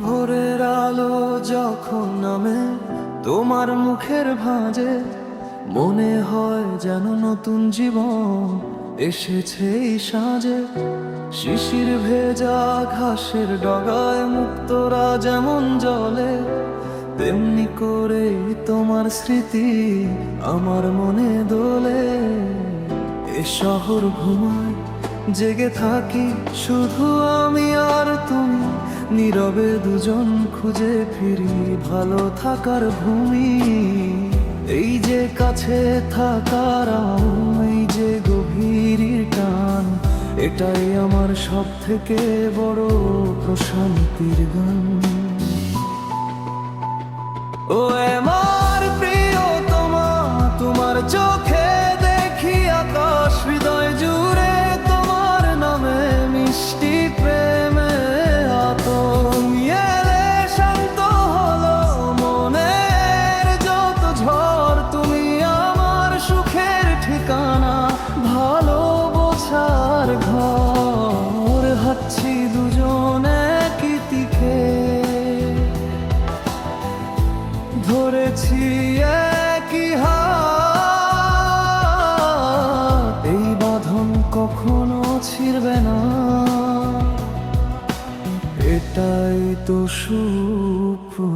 ভোরের আলো যখন নামে তোমার মুখের ভাঁজে, মনে হয় যেন নতুন জীবন এসেছে এই সাজে। শিশির ভেজা ঘাসের ডগায় মুক্তরা যেমন জলে, তেমনি করে তোমার স্মৃতি আমার মনে দোলে। এ শহর ঘুমায়, জেগে থাকি শুধু আমি আর তুমি, নীরবে দুজন খুঁজে ফিরি ভালো থাকার ভূমি। এই যে কাছে থাকার এই যে গভীর টান, এটাই আমার সব থেকে বড় প্রশান্তির গান। ও আমার প্রিয়তমা, তোমার চোখে দেখি আকাশ, হৃদয় জুড়ে তোমার নামে মিষ্টি প্রেমে আতঙ্ক। এলে শান্ত হলো মনের যত ঝড়, তুমি আমার সুখের ঠিকানা, ভালো বোঝার ঘর। হাঁটছি দুজনে কি তিখে, ধরেছি একই হাত, এই বাঁধন কখনো ছিড়বে না। এটাই তো সুপ্রভাত।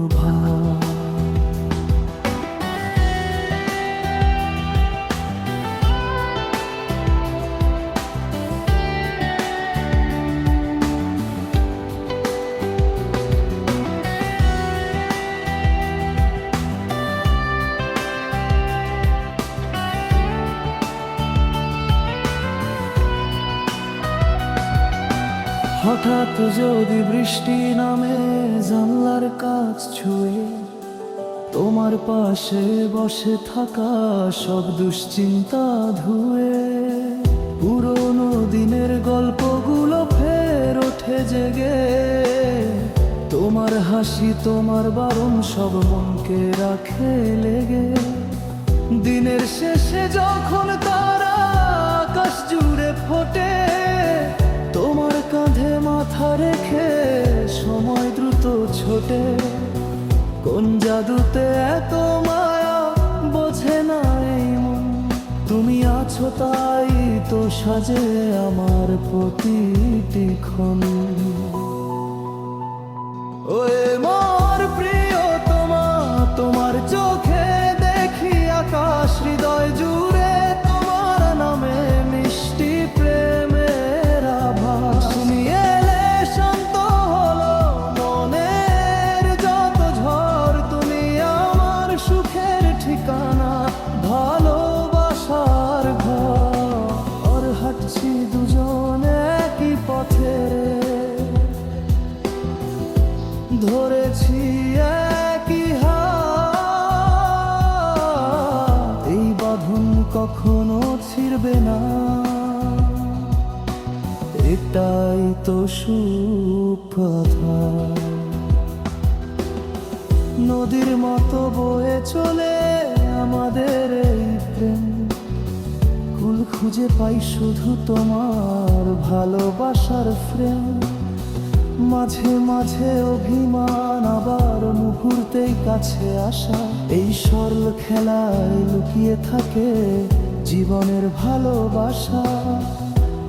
হঠাৎ যদি বৃষ্টি নামে জানলার কাছ ছুঁয়ে, তোমার পাশে বসে থাকা সব দুশ্চিন্তা ধুয়ে, পুরনো দিনের গল্পগুলো ফের ওঠে জেগে। তোমার হাসি তোমার বারণ সব মনকে রাখে লেগে। দিনের শেষে যখন তারা আকাশ জুড়ে ফোটে, তোমার কাঁধে মাথা রেখে সময় দ্রুত ছোটে। কোন জাদুতে এত মায়া বোঝে না এই মন, তুমি আছো তাই তো সাজে আমার প্রতিটি ক্ষণ। ওয়ে মোর প্রিয়তমা, তোমার চোখে দেখি আকাশ, হৃদয় জুড়ে তোমার নামে মিষ্টি প্রেমের আভাস। তুমি এলে শান্ত হলো মনের যত ঝড়, তুমি আমার সুখের ঠিকানা, ভালোবাসার ঘর। হাঁটছি দুজনে একই পথে, ধরেছি একই হাত, এই বাঁধন কখনো ছিড়বে না। এটাই তো সুপ্রভাত। নদীর মতো বয়ে চলে আমাদের এই প্রেম, কুল খুঁজে পাই শুধু তোমার ভালোবাসার ফ্রেম। মাঝে মাঝে অভিমান, আবার মুহূর্তেই কাছে আসা, এই সরল খেলায় লুকিয়ে থাকে জীবনের ভালোবাসা।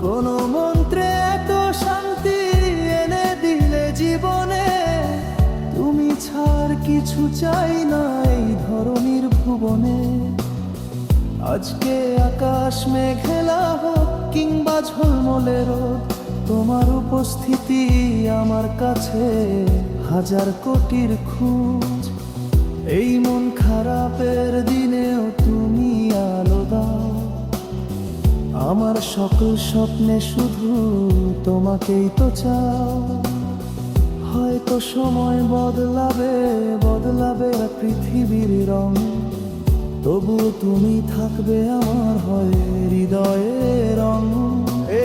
কোন মন্ত্রে এত শান্তি এনে দিলে জীবনে, তুমি ছাড় কিছু চাই না এই ধরনীর ভুবনে। আজকে আকাশ মেঘলা হোক কিংবা ঝলমলে রোদ, তোমার উপস্থিতি আমার কাছে হাজার কোটির খোঁজ। এই মন খারাপের দিনেও তুমি আলো দাও, আমার সকল স্বপ্নে শুধু তোমাকেই তো চাও। হয়তো সময় বদলাবে বদলাবে পৃথিবীর রং, তবু তুমি থাকবে আমার হয় হৃদয়ের রং।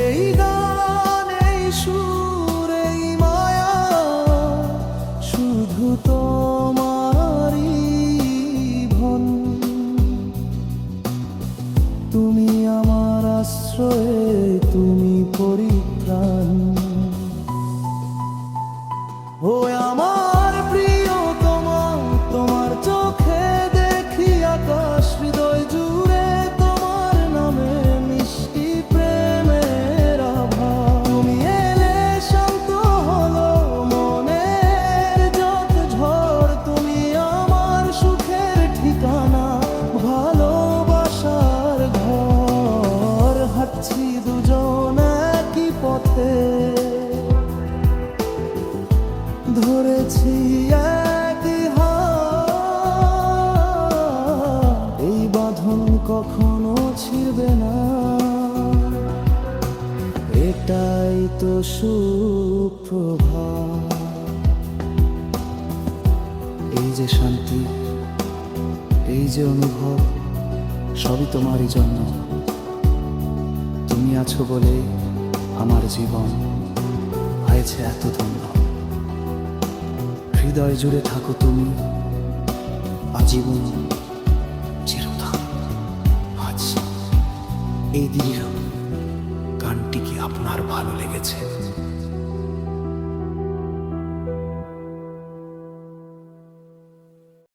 এই গান, এই সুর, এই মায়া শুধু তোমারই ভন। তুমি আমার আশ্রয়ে, তুমি পরিত্রাণ। ও আমার আছি একই হাত, এই বাঁধন কখনো ছিড়বে না। এটাই তো সুপ্রভাত। এই যে শান্তি, এই যে অনুভব, সবই তোমারই জন্য। তুমি আছো বলে আমার জীবন হয়েছে এত ধন্য। হৃদয় জুড়ে থাকো তুমি আজীবন, চিরকাল। আজ এই দীর্ঘ গানটি কি আপনার ভালো লেগেছে?